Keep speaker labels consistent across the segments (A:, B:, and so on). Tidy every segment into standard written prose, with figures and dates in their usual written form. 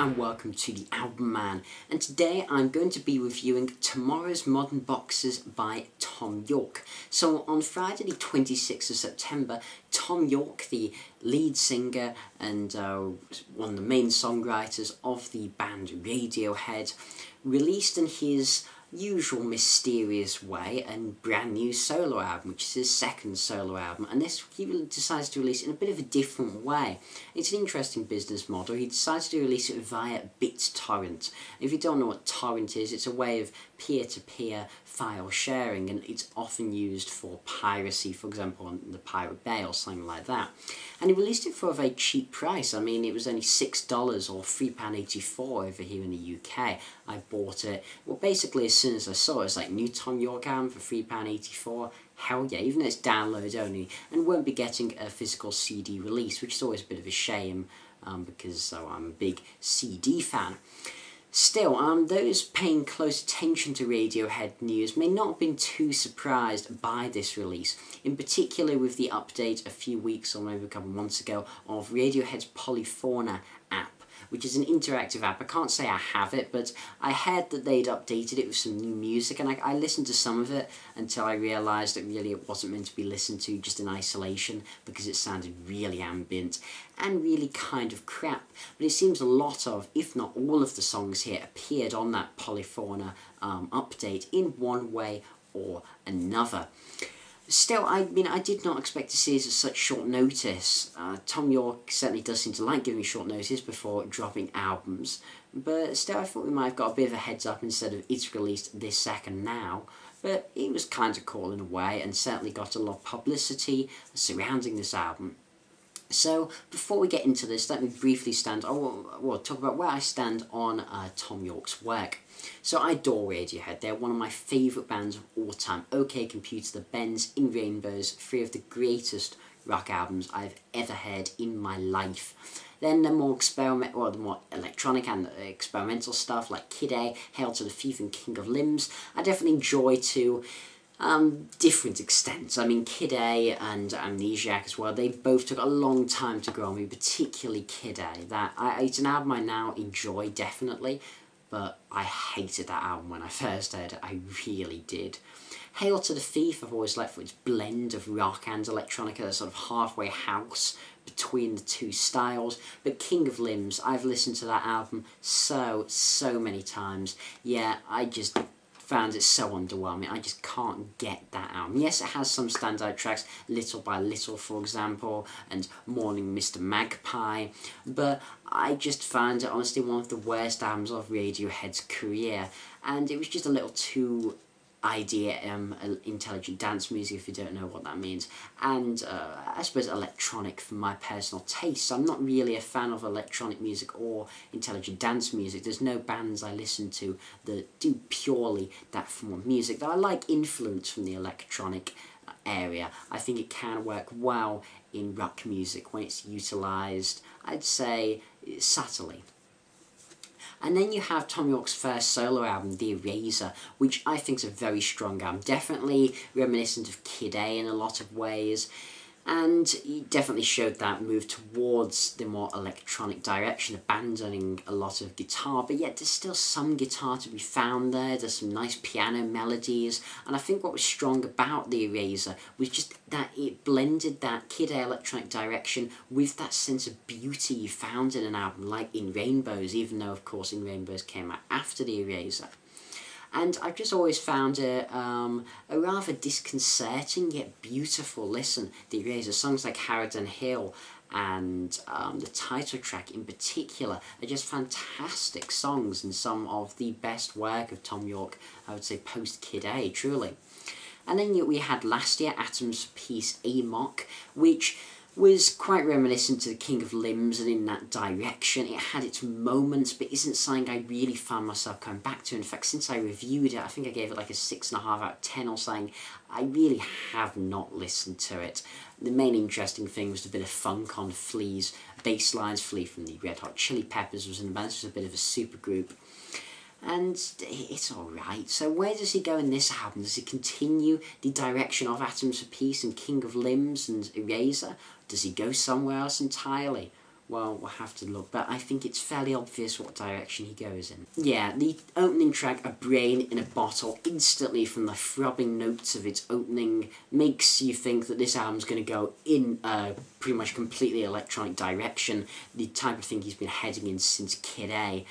A: and welcome to The Album Man, and today I'm going to be reviewing Tomorrow's Modern Boxers by Thom Yorke. So on Friday the 26th of September, Thom Yorke, the lead singer and one of the main songwriters of the band Radiohead, released in his usual mysterious way a brand new solo album, which is his second solo album, and this he decides to release in a bit of a different way. It's an interesting business model. He decides to release it via BitTorrent. If you don't know what torrent is, it's a way of peer-to-peer file sharing, and it's often used for piracy, for example on the Pirate Bay or something like that. And he released it for a very cheap price. I mean, it was only $6 or £3.84 over here in the UK. I bought it, well, basically as soon as I saw it, it's like new Thom Yorke album for £3.84. Hell yeah, even though it's download only, and won't be getting a physical CD release, which is always a bit of a shame because I'm a big CD fan. Still, those paying close attention to Radiohead news may not have been too surprised by this release, in particular with the update a few weeks or maybe a couple of months ago of Radiohead's Polyphona app, which is an interactive app. I can't say I have it, but I heard that they'd updated it with some new music, and I listened to some of it until I realised that really it wasn't meant to be listened to just in isolation, because it sounded really ambient and really kind of crap. But it seems a lot of, if not all of the songs here appeared on that Polyphona update in one way or another. Still, I mean, I did not expect to see this at such short notice. Thom Yorke certainly does seem to like giving short notice before dropping albums, but still I thought we might have got a bit of a heads up instead of it's released this second now. But it was kind of cool in a way, and certainly got a lot of publicity surrounding this album. So, before we get into this, let me briefly talk about where I stand on Thom Yorke's work. So I adore Radiohead. They're one of my favourite bands of all time. OK Computer, The Bends, In Rainbows, three of the greatest rock albums I've ever heard in my life. Then the more the more electronic and experimental stuff like Kid A, Hail to the Thief and King of Limbs, I definitely enjoy to different extents. I mean, Kid A and Amnesiac as well, they both took a long time to grow on me, particularly Kid A. It's an album I now enjoy, definitely, but I hated that album when I first heard it. I really did. Hail to the Thief I've always liked for its blend of rock and electronica, a sort of halfway house between the two styles. But King of Limbs, I've listened to that album so many times. Yeah, I just found it so underwhelming. I just can't get that album. Yes, it has some standout tracks, Little by Little for example, and Morning Mr. Magpie, but I just found it honestly one of the worst albums of Radiohead's career, and it was just a little too intelligent dance music, if you don't know what that means, and I suppose electronic for my personal taste. I'm not really a fan of electronic music or intelligent dance music. There's no bands I listen to that do purely that form of music, though I like influence from the electronic area. I think it can work well in rock music when it's utilised, I'd say, subtly. And then you have Thom Yorke's first solo album, The Eraser, which I think is a very strong album, definitely reminiscent of Kid A in a lot of ways, and he definitely showed that move towards the more electronic direction, abandoning a lot of guitar, but yet there's still some guitar to be found there. There's some nice piano melodies, and I think what was strong about The Eraser was just that it blended that Kid A electronic direction with that sense of beauty you found in an album like In Rainbows, even though of course In Rainbows came out after The Eraser. And I've just always found it a rather disconcerting yet beautiful listen. The Eraser songs like Harridan Hill and the title track in particular are just fantastic songs and some of the best work of Thom Yorke, I would say, post Kid A, truly. And then we had last year Atoms for Peace Amok, which was quite reminiscent to the King of Limbs and in that direction. It had its moments, but isn't something I really found myself coming back to. In fact, since I reviewed it, I think I gave it like a 6.5 out of 10 or something. I really have not listened to it. The main interesting thing was the bit of funk on Flea's bass lines. Flea from the Red Hot Chili Peppers was in the band. This was a bit of a super group. And it's alright. So where does he go in this album? Does he continue the direction of Atoms for Peace and King of Limbs and Eraser? Does he go somewhere else entirely? well, we'll have to look, but I think it's fairly obvious what direction he goes in. Yeah, the opening track, A Brain in a Bottle, instantly from the throbbing notes of its opening, makes you think that this album's going to go in a pretty much completely electronic direction, the type of thing he's been heading in since Kid A.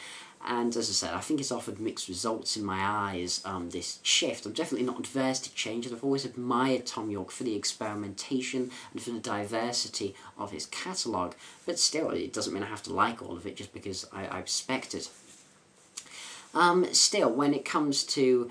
A: And as I said, I think it's offered mixed results in my eyes, this shift. I'm definitely not adverse to change, and I've always admired Thom Yorke for the experimentation and for the diversity of his catalogue. But still, it doesn't mean I have to like all of it just because I respect it. Still, when it comes to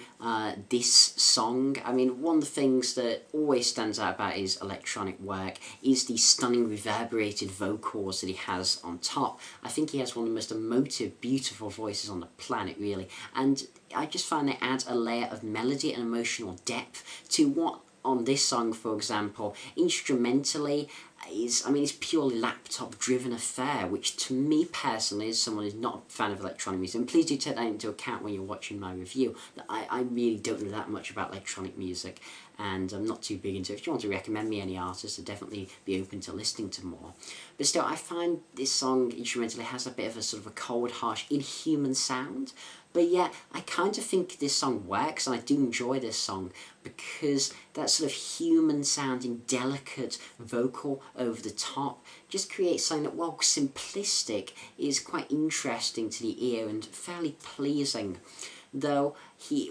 A: this song, I mean, one of the things that always stands out about his electronic work is the stunning reverberated vocals that he has on top. I think he has one of the most emotive, beautiful voices on the planet, really, and I just find they add a layer of melody and emotional depth to what, on this song, for example, instrumentally, it's purely laptop-driven affair, which to me personally, as someone who's not a fan of electronic music, and please do take that into account when you're watching my review, that I really don't know that much about electronic music, and I'm not too big into it. If you want to recommend me any artists, I'd definitely be open to listening to more. But still, I find this song instrumentally has a bit of a sort of a cold, harsh, inhuman sound, but yeah, I kind of think this song works, and I do enjoy this song, because that sort of human-sounding, delicate vocal over the top just creates something that, while simplistic, is quite interesting to the ear and fairly pleasing. Though he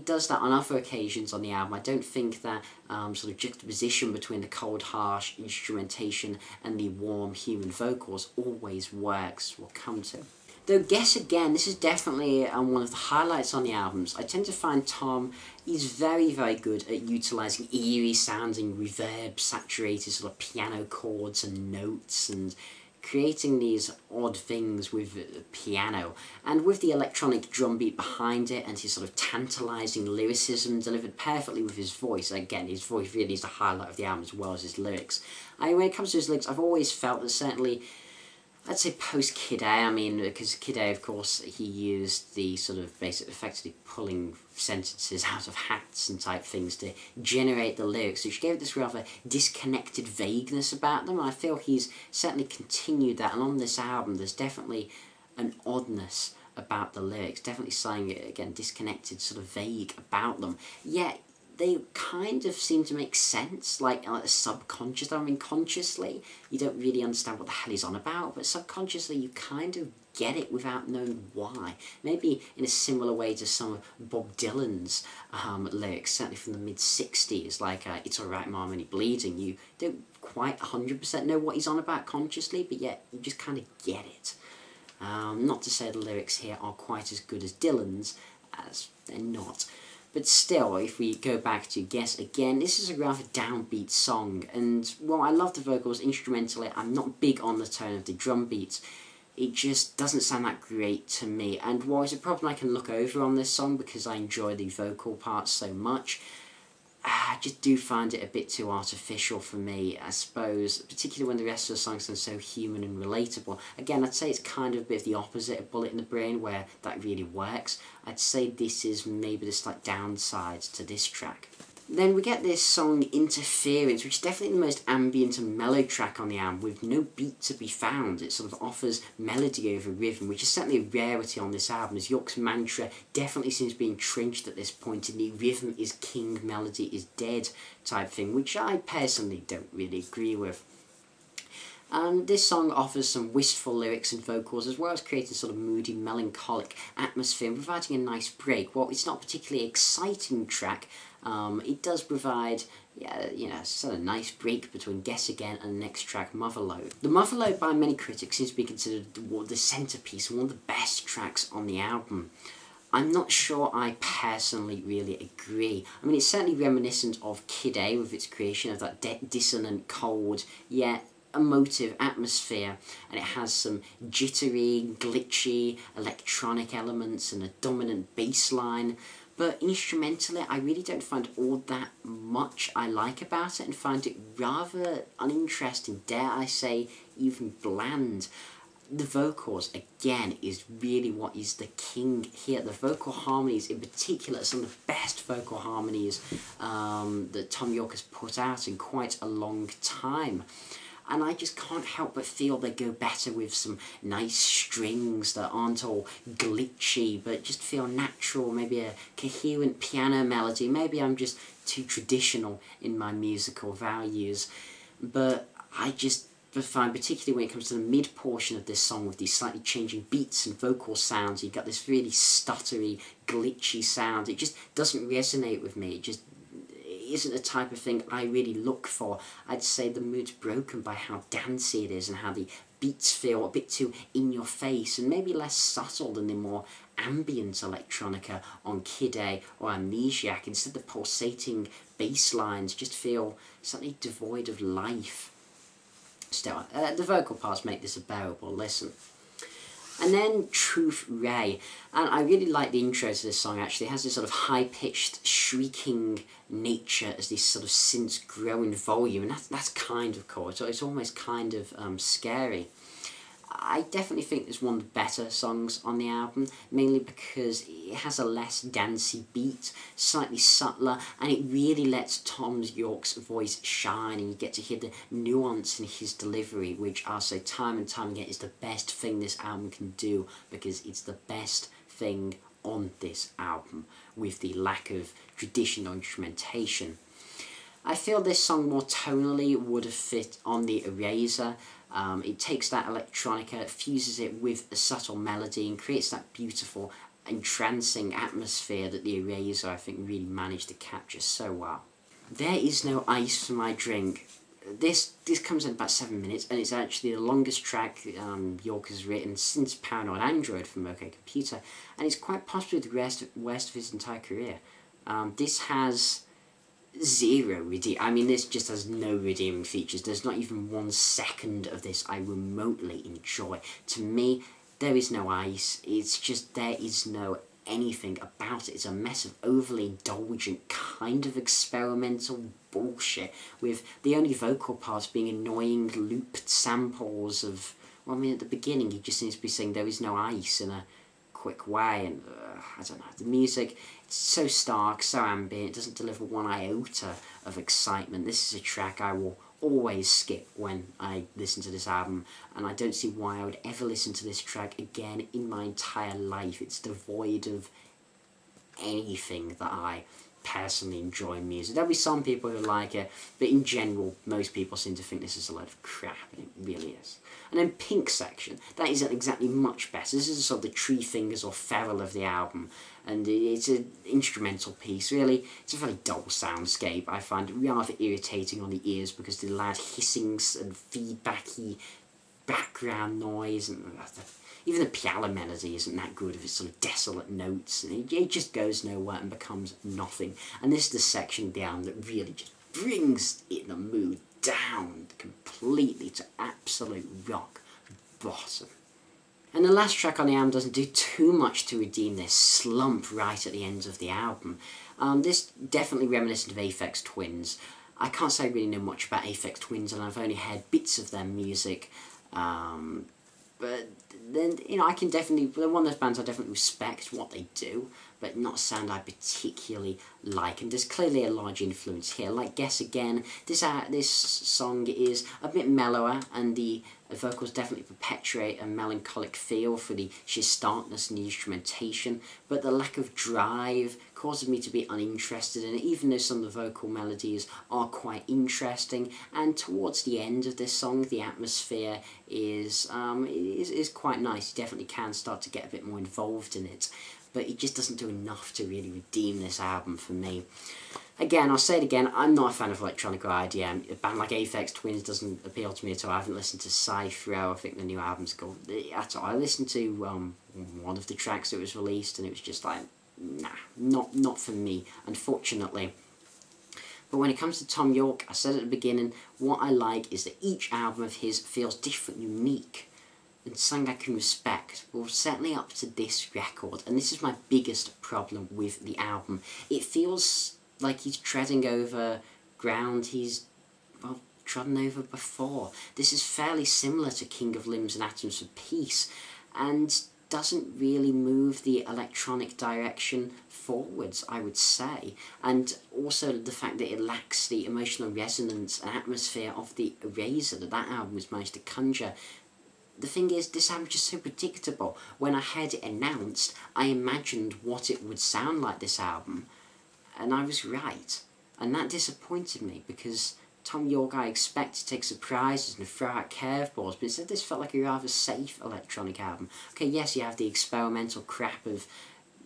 A: does that on other occasions on the album, I don't think that sort of juxtaposition between the cold, harsh instrumentation and the warm human vocals always works, we'll come to. Though Guess Again, this is definitely one of the highlights on the albums. I tend to find Thom is very, very good at utilising eerie sounding, reverb, saturated sort of piano chords and notes, and creating these odd things with the piano. And with the electronic drum beat behind it, and his sort of tantalising lyricism delivered perfectly with his voice. Again, his voice really is the highlight of the album as well as his lyrics. When it comes to his lyrics, I've always felt that certainly, I'd say post Kid A, I mean, because Kid A, of course, he used the sort of basic, effectively pulling sentences out of hats and type things to generate the lyrics, which gave this rather disconnected vagueness about them. I feel he's certainly continued that, and on this album there's definitely an oddness about the lyrics, definitely saying it again, disconnected, sort of vague about them, yet they kind of seem to make sense, like subconscious. I mean, consciously, you don't really understand what the hell he's on about, but subconsciously, you kind of get it without knowing why. Maybe in a similar way to some of Bob Dylan's lyrics, certainly from the mid-60s, like It's Alright Mom and He Bleeding. You don't quite 100% know what he's on about consciously, but yet you just kind of get it. Not to say the lyrics here are quite as good as Dylan's, as they're not. But still, if we go back to Guess Again, this is a rather downbeat song, and while I love the vocals instrumentally, I'm not big on the tone of the drum beats. It just doesn't sound that great to me, and while it's a problem I can look over on this song because I enjoy the vocal parts so much, I just do find it a bit too artificial for me, I suppose, particularly when the rest of the song sounds so human and relatable. Again, I'd say it's kind of a bit of the opposite of Bullet in the Brain, where that really works. I'd say this is maybe the slight downside to this track. Then we get this song Interference, which is definitely the most ambient and mellow track on the album, with no beat to be found. It sort of offers melody over rhythm, which is certainly a rarity on this album, as Yorke's mantra definitely seems to be entrenched at this point in the rhythm is king, melody is dead type thing, which I personally don't really agree with. This song offers some wistful lyrics and vocals, as well as creating sort of moody, melancholic atmosphere, and providing a nice break. While it's not a particularly exciting track, it does provide, sort of nice break between Guess Again and the next track, Mother Lode. The Mother Lode, by many critics, seems to be considered the centrepiece and one of the best tracks on the album. I'm not sure I personally really agree. I mean, it's certainly reminiscent of Kid A with its creation of that dissonant, cold, yet emotive atmosphere, and it has some jittery, glitchy, electronic elements and a dominant bass line. But instrumentally, I really don't find all that much I like about it, and find it rather uninteresting, dare I say, even bland. The vocals, again, is really what is the king here. The vocal harmonies, in particular, are some of the best vocal harmonies that Thom Yorke has put out in quite a long time. and I just can't help but feel they go better with some nice strings that aren't all glitchy but just feel natural, maybe a coherent piano melody. Maybe I'm just too traditional in my musical values, but I just find, particularly when it comes to the mid portion of this song with these slightly changing beats and vocal sounds, you've got this really stuttery, glitchy sound. It just doesn't resonate with me. It just isn't the type of thing I really look for. I'd say the mood's broken by how dancey it is and how the beats feel a bit too in your face and maybe less subtle than the more ambient electronica on Kid A or Amnesiac. Instead, the pulsating bass lines just feel slightly devoid of life. Still, the vocal parts make this a bearable listen. And then Truth Ray, and I really like the intro to this song actually. It has this sort of high-pitched, shrieking nature as these sort of synths grow in volume, and that's kind of cool. So it's almost kind of scary. I definitely think it's one of the better songs on the album, mainly because it has a less dancey beat, slightly subtler, and it really lets Thom Yorke's voice shine, and you get to hear the nuance in his delivery, which I'll say time and time again is the best thing this album can do, because it's the best thing on this album, with the lack of traditional instrumentation. I feel this song more tonally would have fit on the Eraser. It takes that electronica, fuses it with a subtle melody and creates that beautiful, entrancing atmosphere that the Eraser, I think, really managed to capture so well. There Is No Ice for My Drink. This comes in about 7 minutes, and it's actually the longest track Yorke has written since Paranoid Android from OK Computer, and it's quite possibly the worst of his entire career. This has zero this just has no redeeming features. There's not even 1 second of this I remotely enjoy. To me, There Is No Ice, it's just, there is no anything about it. It's a mess of overly indulgent, kind of experimental bullshit, with the only vocal parts being annoying looped samples of, well, at the beginning he just seems to be saying there is no ice in a quick way, and I don't know, the music, it's so stark, so ambient, it doesn't deliver 1 iota of excitement. This is a track I will always skip when I listen to this album, and I don't see why I would ever listen to this track again in my entire life. It's devoid of anything that I personally enjoy in music. There'll be some people who like it, but in general, most people seem to think this is a load of crap, and it really is. And then Pink Section, that isn't exactly much better. This is sort of the Tree Fingers or Feral of the album, and it's an instrumental piece, really. It's a very dull soundscape. I find it rather irritating on the ears because the loud hissings and feedbacky background noise, and even the piano melody isn't that good with its sort of desolate notes, and it just goes nowhere and becomes nothing. And this is the section of the album that really just brings it, the mood down completely to absolute rock bottom. And the last track on the album doesn't do too much to redeem this slump right at the end of the album. This definitely reminiscent of Aphex Twins. I can't say I really know much about Aphex Twins, and I've only heard bits of their music. But then, I can definitely, they're one of those bands I definitely respect what they do, but not a sound I particularly like. And there's clearly a large influence here. Like Guess Again, this song is a bit mellower, and the vocals definitely perpetuate a melancholic feel for the sheer starkness and the instrumentation, but the lack of drive causes me to be uninterested in it, even though some of the vocal melodies are quite interesting. And towards the end of this song, the atmosphere is quite nice. You definitely can start to get a bit more involved in it, but it just doesn't do enough to really redeem this album for me. Again, I'll say it again, I'm not a fan of electronic or IDM. A band like Aphex Twins doesn't appeal to me at all. I haven't listened to Cypher, I think the new album's called, at all. I listened to one of the tracks that was released, and it was just like, nah, not for me, unfortunately. But when it comes to Thom Yorke, I said at the beginning, what I like is that each album of his feels different, unique, and something I can respect. Well, certainly up to this record, and this is my biggest problem with the album. It feels like he's treading over ground he's, well, trodden over before. This is fairly similar to King of Limbs and Atoms for Peace, and doesn't really move the electronic direction forwards, I would say, and also the fact that it lacks the emotional resonance and atmosphere of the Eraser that album has managed to conjure. The thing is, this album is just so predictable. When I heard it announced, I imagined what it would sound like, this album, and I was right, and that disappointed me, because Thom Yorke I expect to take surprises and throw out curveballs, but instead this felt like a rather safe electronic album. Okay, yes, you have the experimental crap of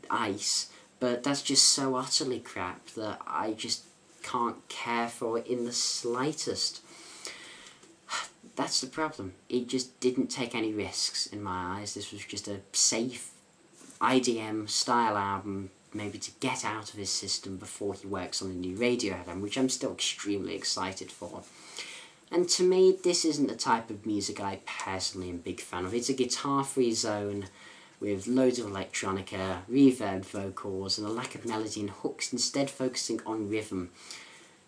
A: Ice, but that's just so utterly crap that I just can't care for it in the slightest. That's the problem. It just didn't take any risks in my eyes. This was just a safe IDM style album, maybe to get out of his system before he works on the new Radiohead album, which I'm still extremely excited for. And to me, this isn't the type of music I personally am a big fan of. It's a guitar-free zone with loads of electronica, reverb vocals, and a lack of melody and hooks, instead focusing on rhythm.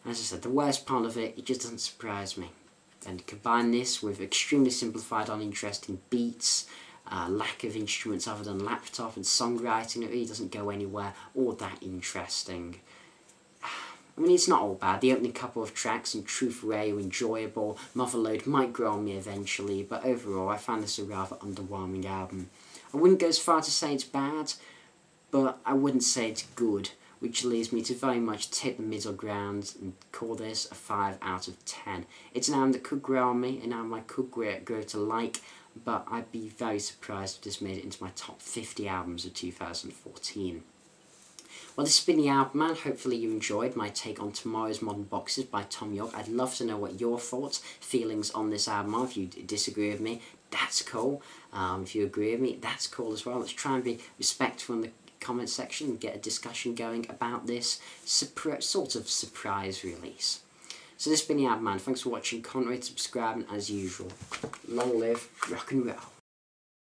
A: As I said, the worst part of it, it just doesn't surprise me. And combine this with extremely simplified, uninteresting beats, lack of instruments other than laptop, and songwriting, it really doesn't go anywhere all that interesting. I mean, it's not all bad. The opening couple of tracks in Truth Ray were enjoyable. Mother Lode might grow on me eventually, but overall I found this a rather underwhelming album. I wouldn't go as far to say it's bad, but I wouldn't say it's good, which leads me to very much take the middle ground and call this a 5 out of 10. It's an album that could grow on me, an album I could grow to like, but I'd be very surprised if this made it into my top 50 albums of 2014. Well, this has been TheAIbumMan. Hopefully you enjoyed my take on Tomorrow's Modern Boxes by Thom Yorke. I'd love to know what your thoughts, feelings on this album are. If you disagree with me, that's cool. If you agree with me, that's cool as well. Let's try and be respectful in the comment section and get a discussion going about this sort of surprise release. So this has been TheAIbumMan. Thanks for watching. Comment, rate, subscribe, and as usual, long live rock and roll.